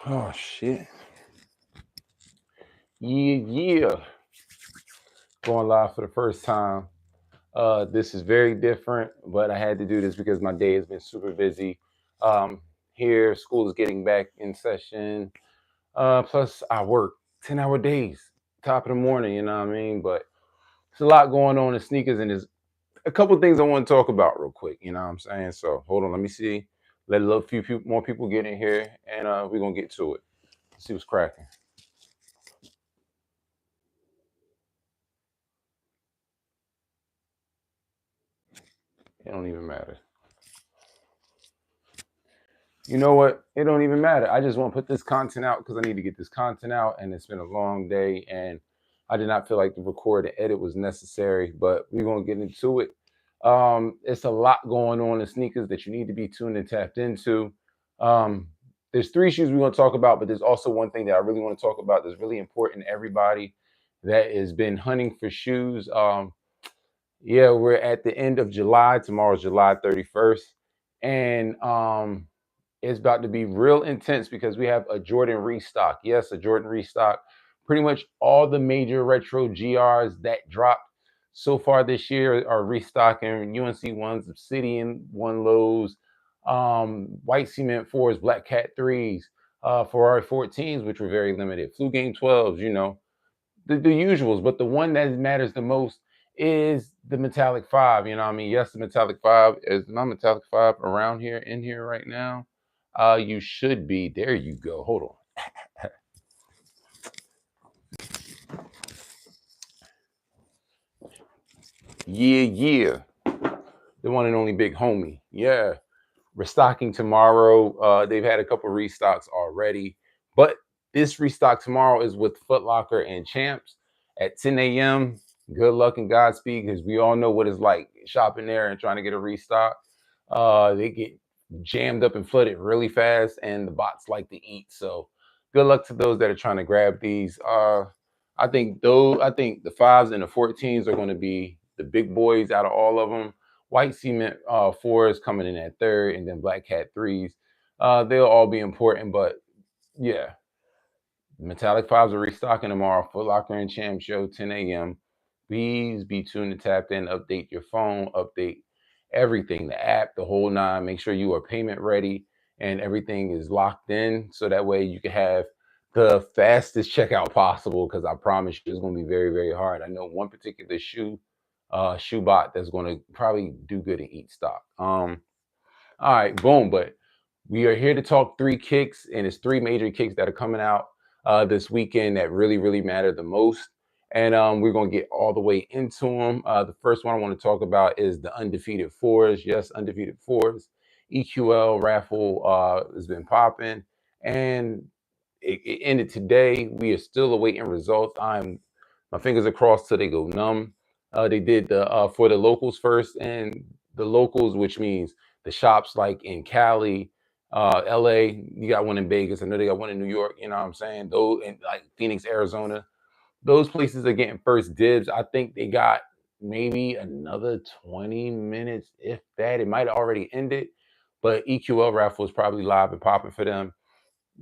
Oh shit. Yeah. Going live for the first time. This is very different, but I had to do this because my day has been super busy. Um, Here, school is getting back in session. Plus, I work 10-hour days, top of the morning, you know what I mean? But there's a lot going on in sneakers, and there's a couple things I want to talk about real quick, you know what I'm saying? So hold on, let me see. Let a little few more people get in here, and we're going to get to it. Let's see what's cracking. It don't even matter. You know what? It don't even matter. I just want to put this content out because I need to get this content out, and it's been a long day, and I did not feel like the record and edit was necessary. But we're gonna get into it. It's a lot going on in sneakers that you need to be tuned and tapped into. Um, there's three shoes we're gonna talk about, but there's also one thing that I really want to talk about that's really important to everybody that has been hunting for shoes. Yeah, we're at the end of July. Tomorrow's July 31st, and it's about to be real intense because we have a Jordan restock. Yes, a Jordan restock. Pretty much all the major retro GRs that dropped so far this year are restocking. UNC ones, Obsidian one lows, White Cement fours, Black Cat threes, Ferrari 14s, which were very limited, Flu Game 12s. You know, the usuals, but the one that matters the most is the metallic five. You know what I mean? Yes, the metallic five is my metallic five around here in here right now. You should be. There you go. Hold on. Yeah. The one and only big homie. Yeah. Restocking tomorrow. They've had a couple restocks already, but this restock tomorrow is with Foot Locker and Champs at 10 a.m. Good luck and Godspeed, because we all know what it's like shopping there and trying to get a restock. They get jammed up and flooded really fast, and the bots like to eat. So good luck to those that are trying to grab these. I think the fives and the 14s are going to be the big boys out of all of them. White Cement fours coming in at third, and then Black Cat threes. They'll all be important, but yeah, Metallic Fives are restocking tomorrow. Foot Locker and Champ Show, 10 a.m. Please be tuned and tapped in. Update your phone, update everything, the app, the whole nine. Make sure you are payment ready and everything is locked in, so that way you can have the fastest checkout possible. Because I promise you, it's going to be very, very hard. I know one particular shoe bot that's going to probably do good and eat stock. All right, boom. But we are here to talk three kicks, and it's three major kicks that are coming out this weekend that really, really matter the most. And we're going to get all the way into them. The first one I want to talk about is the Undefeated Fours. Yes, Undefeated Fours. EQL raffle has been popping, and it ended today. We are still awaiting results. My fingers are crossed till they go numb. They did the for the locals first, and the locals, which means the shops like in Cali, LA, you got one in Vegas. I know they got one in New York, you know what I'm saying? Those in like Phoenix, Arizona. Those places are getting first dibs. I think they got maybe another 20 minutes, if that. It might have already ended, but EQL raffle is probably live and popping for them.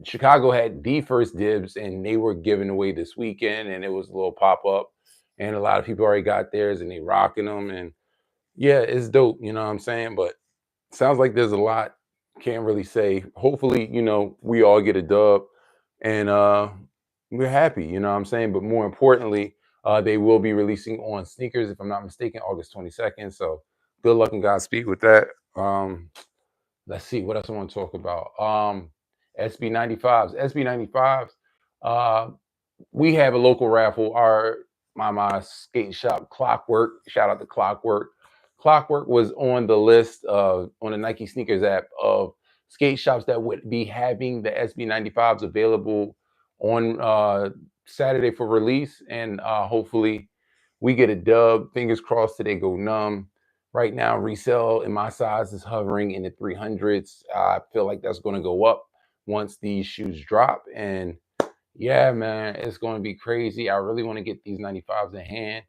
Chicago had the first dibs, and they were given away this weekend, and it was a little pop up, and a lot of people already got theirs, and they rocking them, and yeah, it's dope. You know what I'm saying? But sounds like there's a lot. Can't really say. Hopefully, we all get a dub, and we're happy. You know what I'm saying? But more importantly, they will be releasing on sneakers, if I'm not mistaken, August 22nd. So good luck and Godspeed with that. Let's see what else I want to talk about. SB95s. SB95s. Uh, we have a local raffle. My skate shop, Clockwork. Shout out to Clockwork. Clockwork was on the list on the Nike sneakers app of skate shops that would be having the SB95s available on Saturday for release, and hopefully we get a dub. Fingers crossed that they go numb. Right now, resale in my size is hovering in the 300s. I feel like that's going to go up once these shoes drop, and yeah, man, it's going to be crazy. I really want to get these 95s in hand.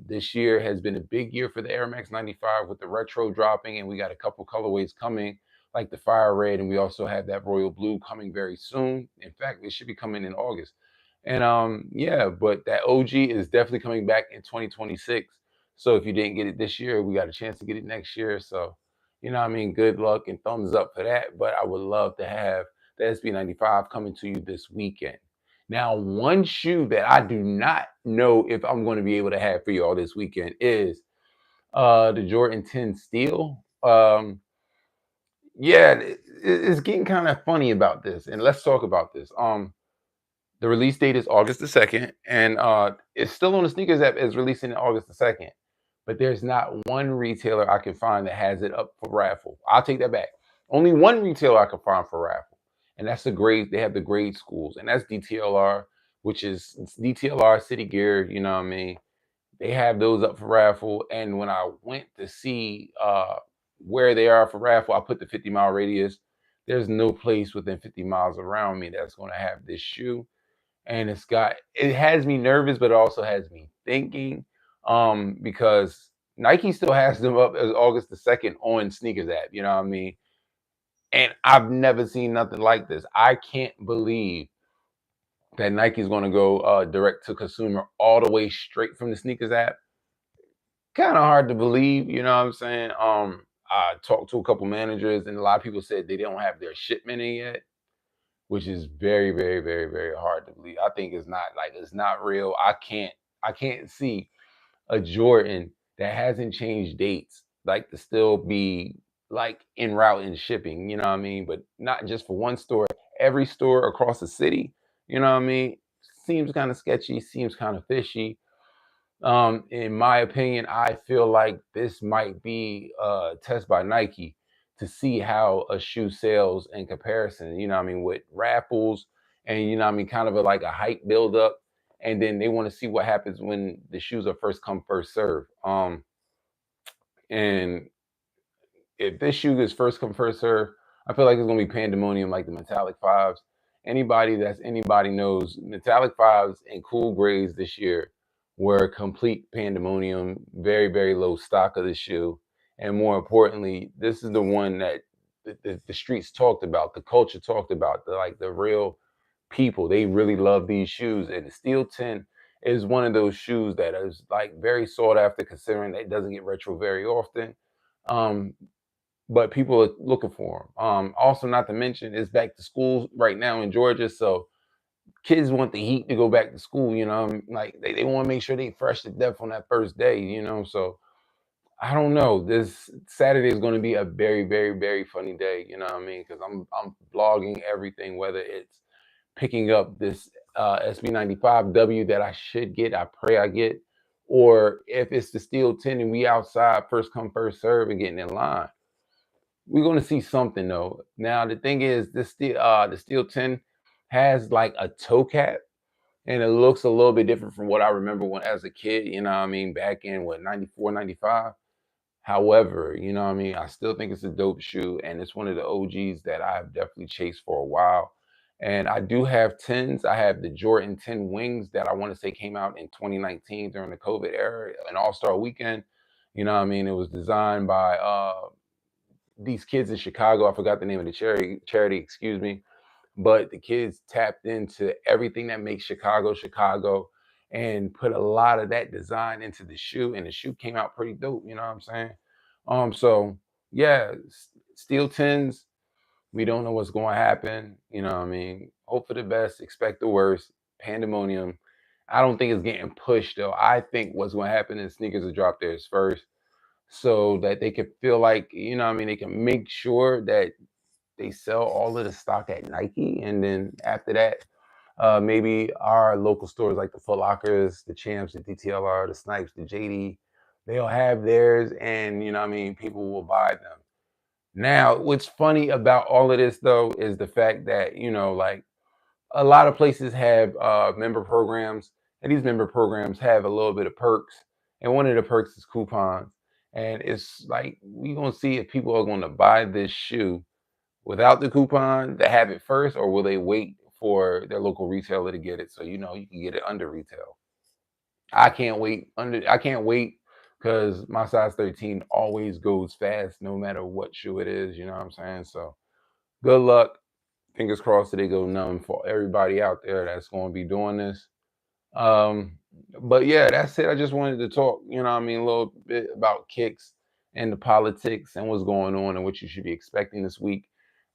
This year has been a big year for the Air Max 95 with the retro dropping, and we got a couple colorways coming. like the fire red, and we also have that royal blue coming very soon. In fact, it should be coming in August. And yeah, but that OG is definitely coming back in 2026. So if you didn't get it this year, we got a chance to get it next year. So, you know what I mean? Good luck and thumbs up for that. But I would love to have the SB95 coming to you this weekend. Now, one shoe that I do not know if I'm going to be able to have for y'all this weekend is the Jordan 10 Steel. Yeah, it's getting kind of funny about this, and let's talk about this. The release date is August the 2nd, and it's still on the sneakers app as releasing August the 2nd. But there's not one retailer I can find that has it up for raffle. I'll take that back. Only one retailer I can find for raffle, and that's the grade. They have the grade schools, and that's DTLR, which is DTLR City Gear. You know what I mean? They have those up for raffle. And when I went to see where they are for raffle, I put the 50-mile radius. There's no place within 50 miles around me that's going to have this shoe. And it has me nervous, but it also has me thinking because Nike still has them up as August the 2nd on sneakers app. You know what I mean? And I've never seen nothing like this. I can't believe that Nike's going to go direct to consumer all the way straight from the sneakers app. Kind of hard to believe, you know what I'm saying? I talked to a couple managers, and a lot of people said they don't have their shipment in yet, which is very, very, very, very hard to believe. I think it's not real. I can't see a Jordan that hasn't changed dates like to still be like en route and shipping, you know what I mean? But not just for one store, every store across the city, you know what I mean? Seems kind of sketchy, seems kind of fishy. In my opinion, I feel like this might be a test by Nike to see how a shoe sells in comparison, you know what I mean, with raffles and, you know what I mean, kind of like a hype build up. And then they want to see what happens when the shoes are first come, first serve. And if this shoe is first come first serve, I feel like it's gonna be pandemonium like the metallic fives. Anybody knows metallic fives and cool grays this year were complete pandemonium, very, very low stock of the shoe. And more importantly, this is the one that the streets talked about, the culture talked about, the real people. They really love these shoes. And the Steel 10 is one of those shoes that is like very sought after considering that it doesn't get retro very often. Um, but people are looking for them. Also, not to mention, it's back to school right now in Georgia, so kids want the heat to go back to school. You know, like they want to make sure they fresh to death on that first day. You know, so I don't know. This Saturday is going to be a very, very, very funny day. You know what I mean? Because I'm blogging everything, whether it's picking up this SB95W that I should get, I pray I get, or if it's the Steel 10 and we outside first come first serve and getting in line. We're going to see something though. Now the thing is, the Steel 10 has like a toe cap, and it looks a little bit different from what I remember when as a kid. You know what I mean? Back in what 94, 95. However, you know what I mean? I still think it's a dope shoe, and it's one of the OGs that I've definitely chased for a while. And I do have 10s. I have the Jordan 10 Wings that I want to say came out in 2019 during the COVID era, an All-Star weekend. You know what I mean? It was designed by these kids in Chicago. I forgot the name of the charity, excuse me. But the kids tapped into everything that makes Chicago, Chicago, and put a lot of that design into the shoe. And the shoe came out pretty dope, you know what I'm saying? So yeah, Steel 10s, we don't know what's going to happen. You know what I mean? Hope for the best, expect the worst. Pandemonium. I don't think it's getting pushed though. I think what's going to happen is sneakers will drop theirs first so that they can feel like, you know what I mean, they can make sure that they sell all of the stock at Nike. And then after that, maybe our local stores like the Foot Lockers, the Champs, the DTLR, the Snipes, the JD, they'll have theirs and, you know what I mean, people will buy them. Now, what's funny about all of this though is the fact that, you know, like a lot of places have member programs, and these member programs have a little bit of perks. And one of the perks is coupons. And it's like we're gonna see if people are gonna buy this shoe without the coupon to have it first, or will they wait for their local retailer to get it so you know you can get it under retail. I can't wait because my size 13 always goes fast no matter what shoe it is. You know what I'm saying? So good luck. Fingers crossed that they go numb for everybody out there that's going to be doing this. Um, but yeah, that's it. I just wanted to talk, you know what I mean, a little bit about kicks and the politics and what's going on and what you should be expecting this week.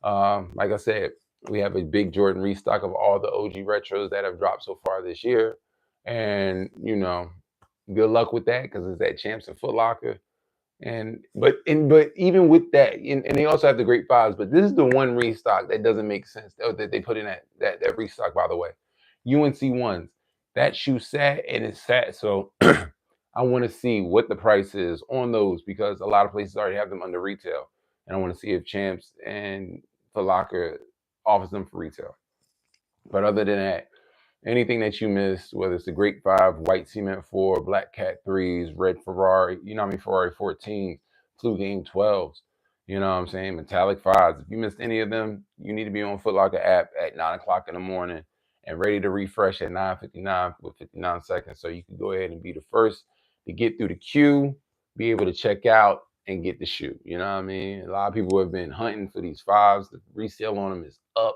Like I said, we have a big Jordan restock of all the OG retros that have dropped so far this year. And, you know, good luck with that because it's at Champs and Foot Locker. But even with that, and they also have the great fives. But this is the one restock that doesn't make sense that they put in that restock. By the way, UNC ones, that shoe sat and it sat. So I want to see what the price is on those because a lot of places already have them under retail, and I want to see if Champs and Foot Locker offers them for retail. But other than that, anything that you missed, whether it's the Great Five, White Cement 4, Black Cat 3s, Red Ferrari, you know what I mean, Ferrari 14s, Flu Game 12s, you know what I'm saying, Metallic 5s. If you missed any of them, you need to be on Foot Locker app at 9 o'clock in the morning and ready to refresh at 9:59 with 59 seconds. So you can go ahead and be the first to get through the queue, be able to check out and get the shoe. You know what I mean? A lot of people have been hunting for these fives. The resale on them is up,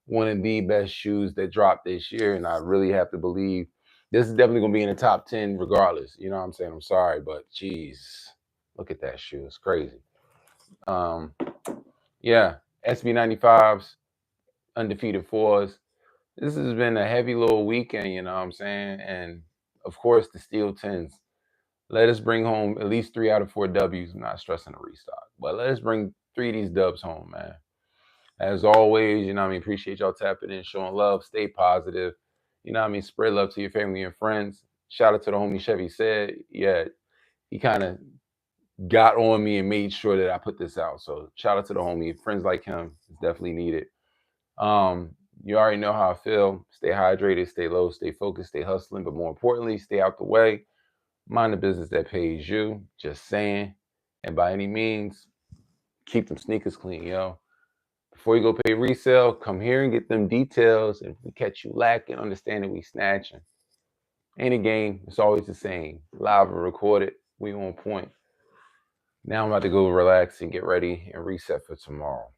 one of the best shoes that dropped this year, and I really have to believe this is definitely gonna be in the top 10 regardless. You know what I'm saying? I'm sorry, but geez, look at that shoe. It's crazy. Um, yeah, SB95s, undefeated fours. This has been a heavy little weekend, you know what I'm saying? And of course, the Steel 10s. Let us bring home at least 3 out of 4 W's. I'm not stressing the restock, but let us bring 3 of these dubs home, man. As always, you know what I mean? Appreciate y'all tapping in, showing love, stay positive. You know what I mean? Spread love to your family and friends. Shout out to the homie Chevy said, yeah, he kind of got on me and made sure that I put this out. So shout out to the homie. Friends like him is definitely needed. You already know how I feel. Stay hydrated, stay low, stay focused, stay hustling, but more importantly, stay out the way. Mind the business that pays you. Just saying. And by any means, keep them sneakers clean, yo. Before you go pay resale, come here and get them details. And if we catch you lacking, understand that we snatching. Any game, it's always the same. Live and recorded. We on point. Now I'm about to go relax and get ready and reset for tomorrow.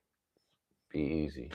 Be easy.